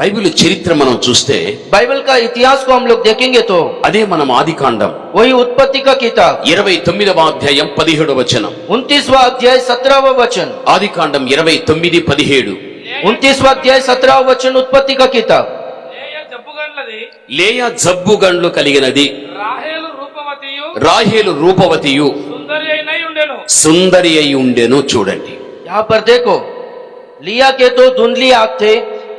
Bible చరిత్ర మనం చూస్తే बाइबल का इतिहास को हम लोग देखेंगे तो అదే మనం ఆదికాండం वही उत्पत्ति का किताब 29వ అధ్యాయం 17వ వచనం 29वां अध्याय 17वां वचन ఆదికాండం 29:17 29वां अध्याय 17वां वचन उत्पत्ति का किताब లేయా జబ్బుగండ్లు కలిగినది రాహేలు రూపవతియు సుందరి అయి ఉండెను చూడండి यहाँ पर देखो लिया के तो धुंधली आंख थे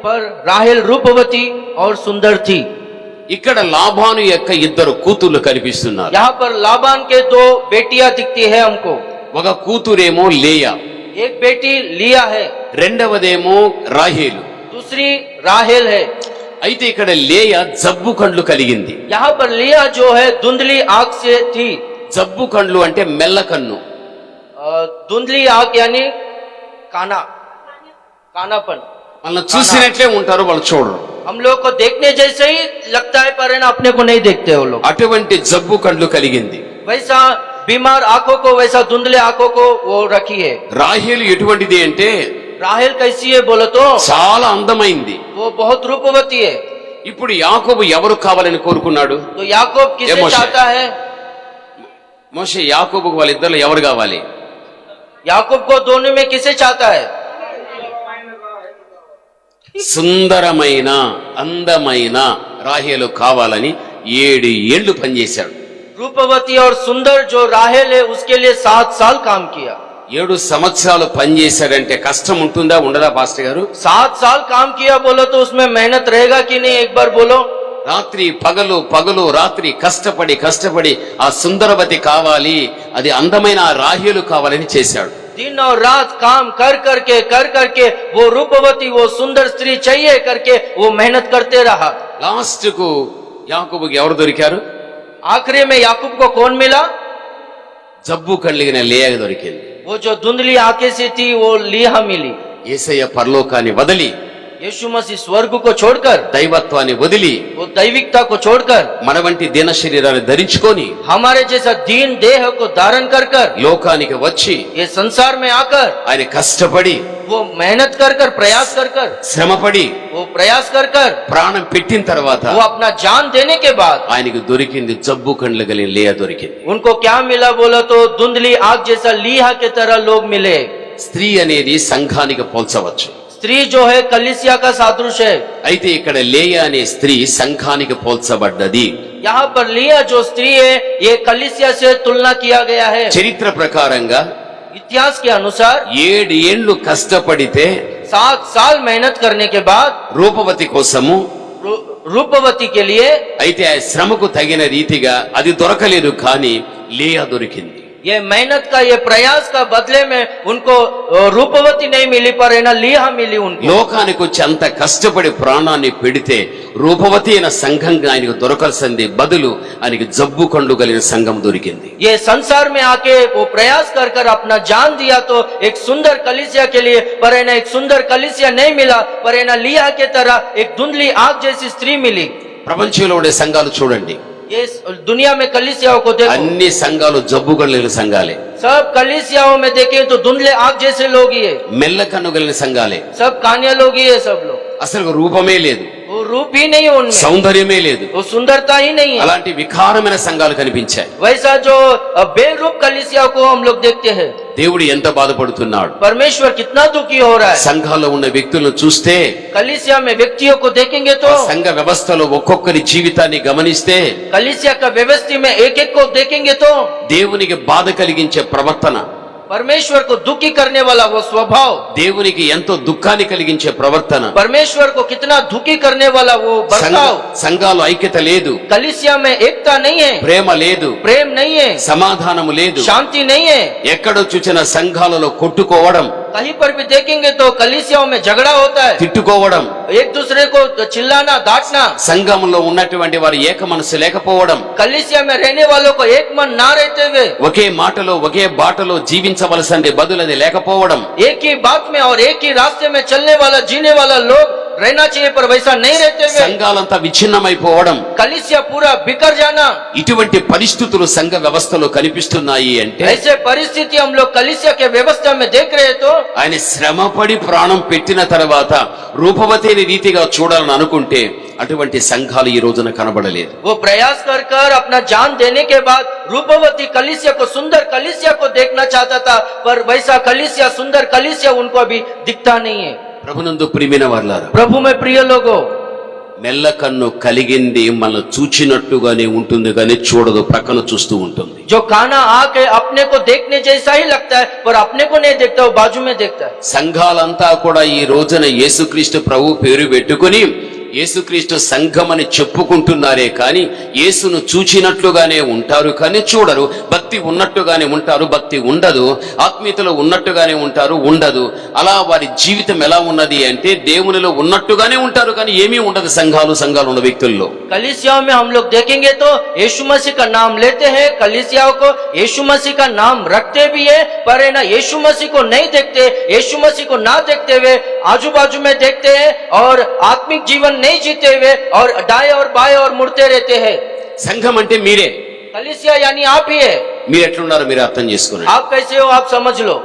पर राहेल रूपवती और सुंदर थी। ఇక్కడ లాబాను యొక్క ఇద్దరు కూతుర్లు కనిపిస్తున్నారు यहाँ पर लाबान के दो बेटियां दिखती है हमको। ఒక కూతురేమో లేయా एक बेटी लिया है, రెండవదేమో రాహేలు दूसरी राहेल है। అయితే ఇక్కడ లేయా జబ్బు కండ్లు కలిగింది यहाँ पर लिया जो है धुंधली आंख से थी। జబ్బు కండ్లు అంటే మెల్ల కన్ను धुंधली आंख यानी काना कानापन। వాళ్ళని చూసినట్లే ఉంటారు వాళ్ళు చూడరు हम लोग को देखने जैसे ही लगता है पर अपने को नहीं देखते वो लोग। అటువంటి జబ్బు కండ్లు కలిగింది वैसा बीमार आंखों को वैसा धुंधले आंखों को वो रखी है। రాహేలు ఎటువంటిది అంటే राहेल कैसी है बोलो तो చాలా అందమైంది वो बहुत रूपवती है। ఇప్పుడు యాకోబు ఎవరు కావాలని కోరుకున్నాడు तो याकूब किसे मोशे। चाहता है? మోషే యాకోబుకు వాళ్ళిద్దరు ఎవరు కావాలి याकूब को दोनों में किसे चाहता है? సుందరమైన అందమైన రాహేలు కావాలని 7 ఏళ్లు పనిచేశాడు रूपवती और सुंदर जो राहेल है उसके लिए 7 साल काम किया। 7 సంవత్సరాలు పనిచేశాడంటే కష్టం ఉంటుందా ఉండదా పాస్టర్ గారు 7 साल काम किया बोलो तो उसमें मेहनत रहेगा कि नहीं? एक बार बोलो। రాత్రి పగలు పగలు రాత్రి కష్టపడి కష్టపడి ఆ సుందరవతి కావాలి అది అందమైన ఆ రాహేలు కావాలని చేశాడు दिन और रात काम कर करके वो रूपवती वो सुंदर स्त्री चाहिए करके वो मेहनत करते रहा। లాస్ట్ కు యాకోబుకి ఎవరు దొరికారు आखिरी में याकूब को कौन मिला? జబ్బు కలిగిన లేయా దొరికింది वो जो धुंधली आंखें से थी वो लिया मिली। యేసయ్య పరలోకాన్ని వదిలి यीशु मसीह स्वर्ग को छोड़कर దైవత్వాన్ని వదిలి वो दैविकता को छोड़कर మన వంటి దీన శరీరాన్ని ధరించుకొని हमारे जैसा दीन देह को धारण कर లోకానికి వచ్చి ये संसार में आकर ఆయన కష్టపడి वो मेहनत कर प्रयास कर శ్రమపడి वो प्रयास कर ప్రాణం పెట్టిన తర్వాత वो अपना जान देने के बाद ఆయనకు దొరికింది జబ్బు కండ్లు కలిగిన లేయా దొరికింది उनको क्या मिला बोला तो धुंधली आंख जैसा लीहा के तरह लोग मिले। స్త్రీ అనేది సంఘానికి పోల్చవచ్చు स्त्री जो है कलीसिया का सादृश है। అయితే ఇక్కడ లేయా అనే స్త్రీ సంఘానికి పోల్చబడ్డది यहाँ पर लिया जो स्त्री है ये कलीसिया से तुलना किया गया है। చరిత్ర ప్రకారంగా इतिहास के अनुसार 7 ఏళ్లు కష్టపడితే 7 साल मेहनत करने के बाद రూపవతి కోసము रूपवती के लिए అయితే ఆ శ్రమకు తగిన రీతిగా అది దొరకలేదు కానీ లేయా దొరికింది ये मेहनत का ये प्रयास का बदले में उनको रूपवती नहीं मिली पर है ना लिया मिली उनको। లోకానికి వచ్చి అంత కష్టపడి ప్రాణాన్ని పెడితే రూపవతి అయిన సంఘం ఆయనకు దొరకాల్సింది బదులు ఆయనకి జబ్బు కండు కలిగిన సంఘం దొరికింది ये संसार में आके वो प्रयास कर अपना जान दिया तो एक सुंदर कलीसिया के लिए पर है ना एक सुंदर कलीसिया नहीं मिला पर है ना लिया के तरह एक धुंधली आंख जैसी स्त्री मिली। ప్రపంచంలో ఉండే సంఘాలు చూడండి ये दुनिया में कलीसियाओं को देखो అన్ని సంఘాలు జబ్బు కలిగిన సంఘాలే सब कलीसियाओं में देखें तो धुंधले आंख जैसे लोग ही है। మెల్ల కన్ను కలిగిన సంఘాలే सब कानिया लोग ही है सब लोग। అసలు రూపమే లేదు वो रूप ही नहीं है उनमें, సౌందర్యమే లేదు वो सुंदरता ही नहीं है। అలాంటి వికారమైన సంఘాలు కనిపించాయి वैसा जो बेरूप कलीसिया को हम लोग देखते हैं। దేవుడు ఎంత బాధపడుతున్నాడు परमेश्वर कितना दुखी हो रहा है। సంఘాల్లో ఉన్న వ్యక్తులను చూస్తే कलीसिया में व्यक्तियों को देखेंगे तो సంఘ వ్యవస్థలో ఒక్కొక్కరి జీవితాన్ని గమనిస్తే कलीसिया का व्यवस्था में एक को देखेंगे तो దేవునికి బాధ కలిగించే ప్రవర్తన परमेश्वर को दुखी करने वाला वो स्वभाव, దేవునికి ఎంతో దుఃఖాన్ని కలిగించే ప్రవర్తన परमेश्वर को कितना दुखी करने वाला वो बर्ताव। సంఘాలు ఐక్యత లేదు कलीसिया में एकता नहीं है, ప్రేమ లేదు प्रेम नहीं है, సమాధానము లేదు शांति नहीं है। ఎక్కడో చూసిన సంఘాలలో కొట్టుకోవడం कहीं पर भी देखेंगे तो कलीसियाओं में झगड़ा होता है, తిట్టుకోవడం एक दूसरे को चिल्लाना डांटना। సంఘంలో ఉన్నటువంటి వారు ఏక మనసు లేకపోవడం कलीसिया में रहने वालों को एक मन ना रहते हुए ఒకే మాటలో ఒకే బాటలో జీవించవలసింది బదులు అది లేకపోవడం एक ही बात में और एक ही रास्ते में चलने वाला जीने वाला लोग रहना चाहिए पर वैसा नहीं रहते हुए సంఘాలంతా విచ్ఛిన్నమైపోవడం, कलीसिया पूरा बिखर जाना, ఇటువంటి పరిస్థితులు సంఘ వ్యవస్థలో కనిపిస్తున్నాయి అంటే ऐसे परिस्थिति हम लोग कलीसिया के व्यवस्था में देख रहे तो ఆయన శ్రమపడి ప్రాణం పెట్టిన తర్వాత రూపవతిని రీతిగా చూడాలని అనుకుంటే అటువంటి సంఘాలు ఈ రోజున కనబడలేదు. वो प्रयास कर कर अपना जान देने के बाद रूपवती कलीसिया को, सुंदर कलीसिया को देखना चाहता था, पर वैसा कलीसिया, सुंदर कलीसिया उनको अभी दिखता नहीं है। ప్రభునందు ప్రియమైన వారలారా, प्रभु में प्रिय लोगों, మెల్ల కన్ను కలిగింది మన చూచినట్టుగానే ఉంటుంది కానీ చూడదు, ప్రక్కన చూస్తూ ఉంటుంది. जो काना आके अपने को देखने जैसा ही लगता है पर अपने को नहीं देखता, वो बाजू में देखता है। సంఘాలంతా కూడా ఈ రోజున యేసుక్రీస్తు ప్రభు పేరు పెట్టుకుని యేసుక్రీస్తు సంఘం అని చెప్పుకుంటున్నారే కానీ యేసును చూచినట్లుగానే ఉంటారు కానీ చూడరు. భక్తి ఉన్నట్టుగానే ఉంటారు, భక్తి ఉండదు. ఆత్మీయతలో ఉన్నట్టుగానే ఉంటారు, ఉండదు. అలా వారి జీవితం ఎలా ఉన్నది అంటే దేవునిలో ఉన్నట్టుగానే ఉంటారు కానీ ఏమీ ఉండదు సంఘాలు ఉన్న వ్యక్తుల్లో. कलीसियाओं में हम लोग देखेंगे तो यीशु मसीह का नाम लेते हैं, कलीसियाओं को यीशु मसीह का नाम रखते भी है, पर है ना यीशु मसीह को नहीं देखते, यीशु मसीह को ना देखते हुए आजू बाजू में देखते हैं और आत्मिक जीवन नहीं जीते हुए और दाएं और बाएं और मुड़ते रहते हैं। సంఘం అంటే మీరే. कलीसिया यानी आप ही है। మీరు ఎట్లున్నారో మీరు అర్థం చేసుకోండి. आप कैसे हो आप समझ लो।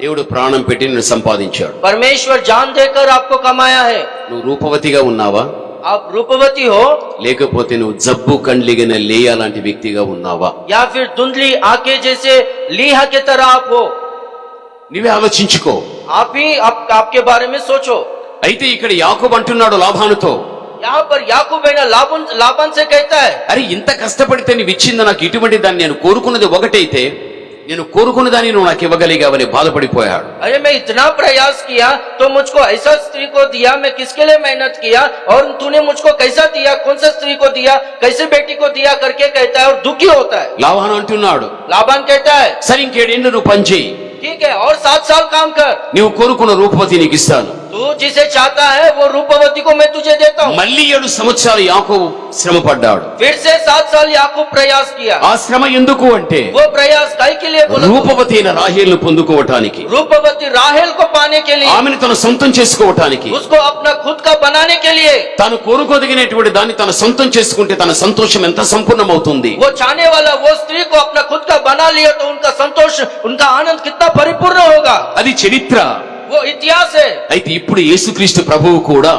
దేవుడు ప్రాణం పెట్టి నిన్ను సంపాదించాడు. परमेश्वर जान देकर आपको कमाया है। నువ్వు రూపవతిగా ఉన్నావా? आप रूपवती हो లేకపోతే నువ్వు జబ్బు కండ్లిగిన లేయా లాంటి వ్యక్తిగా ఉన్నావా? या फिर धुंधली आंखें जैसे लीहा के तरह आप हो? నువ్వే ఆలోచించుకో. आप ही आपके बारे में सोचो। అయితే ఇక్కడ యాకోబు అంటున్నాడు లాబానుతో, यहाँ पर याकूब है ना लाबान से कहता है, అరే ఇంత కష్టపడితే నీవు ఇచ్చింది నాకు ఇటువంటి దాన్ని, నేను కోరుకున్నది ఒకటైతే నేను కోరుకున్న దాన్ని నువ్వు నాకు ఇవ్వగలిగావని బాధపడిపోయాడు. अरे मैं इतना प्रयास किया तो मुझको ऐसा स्त्री को दिया, मैं किसके लिए मेहनत किया और तूने मुझको कैसा दिया, कौन सा स्त्री को दिया, कैसे बेटी को दिया करके कहता है और दुखी होता है। లాబాను అంటున్నాడు, लाबान कहता है సరే ఇంకేడేళ్ళు నువ్వు పని చేయి, ठीक है और 7 साल काम कर, నువ్వు కోరుకున్న రూపవతి నీకు ఇస్తాను. तू जिसे चाहता है वो रूपवती को मैं तुझे देता हूँ। మళ్ళీ 7 సంవత్సరాలు యాకోబు శ్రమ పడ్డాడు. फिर से 7 साल याकूब प्रयास किया। ఆ శ్రమ ఎందుకు అంటే वो प्रयास काहे के लिए बोला? రూపవతి అయిన రాహేలును పొందుకోవటానికి, रूपवती राहेल को पाने के लिए, ఆమెను తన సొంతం చేసుకోవటానికి, उसको अपना खुद का बनाने के लिए। తాను కోరుకోదగినటువంటి దాన్ని తన సొంతం చేసుకుంటే తన సంతోషం ఎంత సంపూర్ణమవుతుంది. वो चाहने वाला वो स्त्री को अपना खुद का बना लिया तो उनका संतोष, उनका आनंद कितना परिपूर्ण होगा। అది చరిత్ర. वो इतिहास है। అయితే ఇప్పుడు యేసుక్రీస్తు ప్రభువు కూడా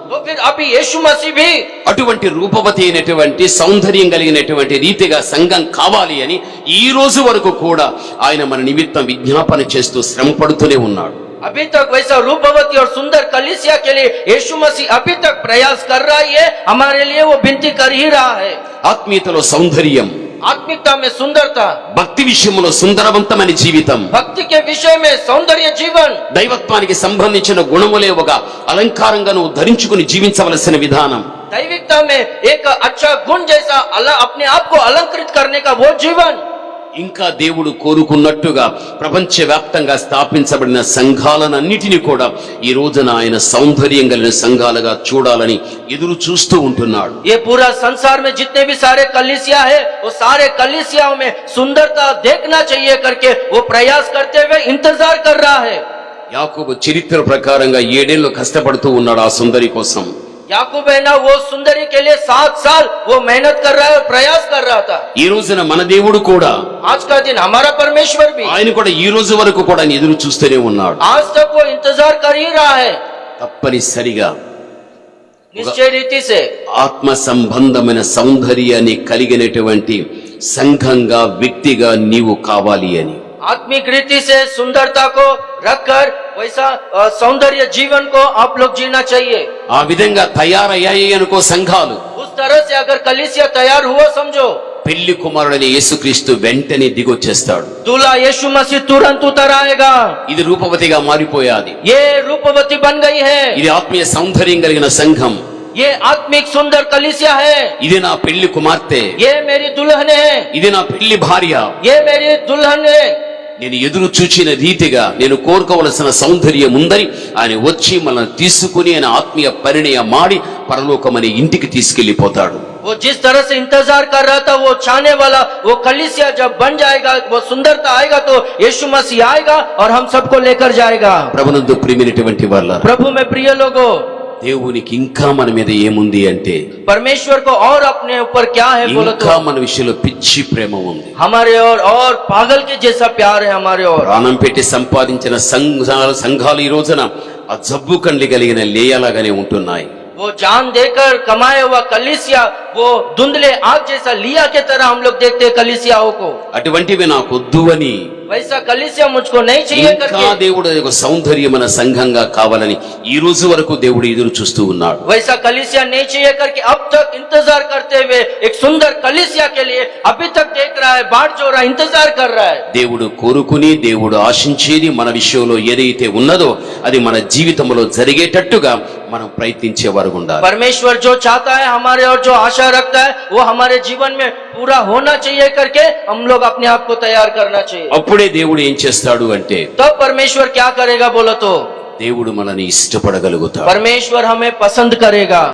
तो फिर अभी यीशु मसीह भी అటువంటి రూపవతి అయినటువంటి సౌందర్యం కలిగినటువంటి రీతిగా సంఘం కావాలి అని ఈ రోజు వరకు కూడా ఆయన మన నిమిత్తం విజ్ఞాపన చేస్తూ శ్రమ పడుతూనే ఉన్నాడు. अभी तक वैसा रूपवती और सुंदर कलीसिया के लिए यीशु मसीह अभी तक प्रयास कर रहा है, हमारे लिए वो विनती कर ही रहा है। ఆత్మీయతలో సౌందర్యం, आत्मिकता में सुंदरता, భక్తి విషయంలో సుందరవంతమైన జీవితం, भक्ति के विषय में सौंदर्य जीवन, దైవత్వానికి సంబంధించిన గుణములే ఒక అలంకారంగా నువ్వు ధరించుకుని జీవించవలసిన విధానం, दैविकता में एक अच्छा गुण जैसा अपने आप को अलंकृत करने का वो जीवन, ఇంకా దేవుడు కోరుకున్నట్టుగా ప్రపంచవ్యాప్తంగా స్థాపించబడిన సంఘాలన్నిటినీ కూడా ఈ రోజున ఆయన సౌందర్యం కలిగిన సంఘాలుగా చూడాలని ఎదురు చూస్తూ ఉంటున్నాడు. ये पूरा संसार में जितने भी सारे कलीसिया है वो सारे कलीसियाओं में सुंदरता देखना चाहिए करके वो प्रयास करते हुए इंतजार कर रहा है। యాకోబు చరిత్ర ప్రకారంగా 7 ఏళ్లు కష్టపడుతూ ఉన్నాడు ఆ సుందరి కోసం. याकूब है ना वो सुंदरी के लिए 7 साल वो मेहनत कर रहा है, प्रयास कर रहा था। ఈ రోజున మన దేవుడు కూడా, आज का दिन हमारा परमेश्वर भी, ఆయన కూడా ఈ రోజు వరకు కూడా ఆయన ఎదురు చూస్తూనే ఉన్నాడు. आज तक वो इंतजार कर ही रहा है। తప్పనిసరిగా निश्चय रीति से ఆత్మ సంబంధమైన సౌందర్యాన్ని కలిగినటువంటి సంఘంగా వ్యక్తిగా నీవు కావాలి అని, आत्मिक रीति से सुंदरता को रखकर वैसा सौंदर्य जीवन को आप लोग जीना चाहिए। ఆ విధంగా తయారయ్యాయి అనుకో సంఘాలు. उस तरह से अगर कलीसिया तैयार हुआ समझो, పెళ్లి కుమారుడైన యేసుక్రీస్తు వెంటనే దిగొచ్చేస్తాడు. दूल्हा यीशु मसीह तुरंत उतर आएगा। ఇది రూపవతిగా మారిపోయాది. ये रूपवती बन गई है। ఇది ఆత్మీయ సౌందర్యం కలిగిన సంఘం. ये आत्मिक सुंदर कलीसिया है। ఇది నా పెళ్లి కుమార్తె, ये मेरी दुल्हन है। ఇది నా పెళ్లి భార్య. ये मेरी दुल्हन है। నేను ఎదురు చూచిన రీతిగా నేను కోరుకోవలసిన సౌందర్యం ఉందని ఆయన వచ్చి మనల్ని తీసుకుని ఆయన ఆత్మీయ పరిణయం మాడి పరలోకమనే ఇంటికి తీసుకెళ్లిపోతాడు. वो जिस तरह से इंतजार कर रहा था वो चाहने वाला वो कलीसिया जब बन जाएगा, वो सुंदरता आएगा तो यीशु मसीह आएगा और हम सबको लेकर जाएगा। ప్రభునందు ప్రియమైనటువంటి వారలారా, प्रभु में प्रिय लोगों, దేవునికి ఇంకా మన మీద ఏముంది అంటే परमेश्वर को और अपने ऊपर क्या है बोलो ఇంకా तो మన విషయంలో పిచ్చి ప్రేమ ఉంది. हमारे और पागल के जैसा प्यार है हमारे और। ప్రాణం పెట్టి సంపాదించిన సంఘాలు ఈ రోజున ఆ జబ్బు కండ్లి కలిగిన లేయలాగానే ఉంటున్నాయి. वो जान देकर कमाए हुआ कलीसिया वो धुंधले आग जैसा लिया के तरह हम लोग देखते हैं कलीसियाओं को। అటువంటివి నాకు వద్దు అని वैसा कलीसिया मुझको नहीं चाहिए ఇంకా करके దేవుడు ఒక సౌందర్యమైన సంఘంగా కావాలని ఈ రోజు వరకు దేవుడు ఎదురు చూస్తూ ఉన్నాడు. वैसा कलीसिया नहीं चाहिए करके अब तक इंतजार करते हुए एक सुंदर कलीसिया के लिए अभी तक देख रहा है, बाट जो रहा है, इंतजार कर रहा है। దేవుడు కోరుకుని దేవుడు ఆశించేది మన విషయంలో ఏదైతే ఉన్నదో అది మన జీవితంలో జరిగేటట్టుగా మనం ప్రయత్నించేవారు ఉండాలి. परमेश्वर जो चाहता है हमारे और जो आशा रखता है वो हमारे जीवन में पूरा होना चाहिए करके हम लोग अपने आप को तैयार करना चाहिए। అప్పుడే దేవుడు ఏం చేస్తాడు అంటే तब परमेश्वर क्या करेगा बोलो तो దేవుడు మనల్ని ఇష్టపడగలుగుతాడు. परमेश्वर हमें पसंद करेगा।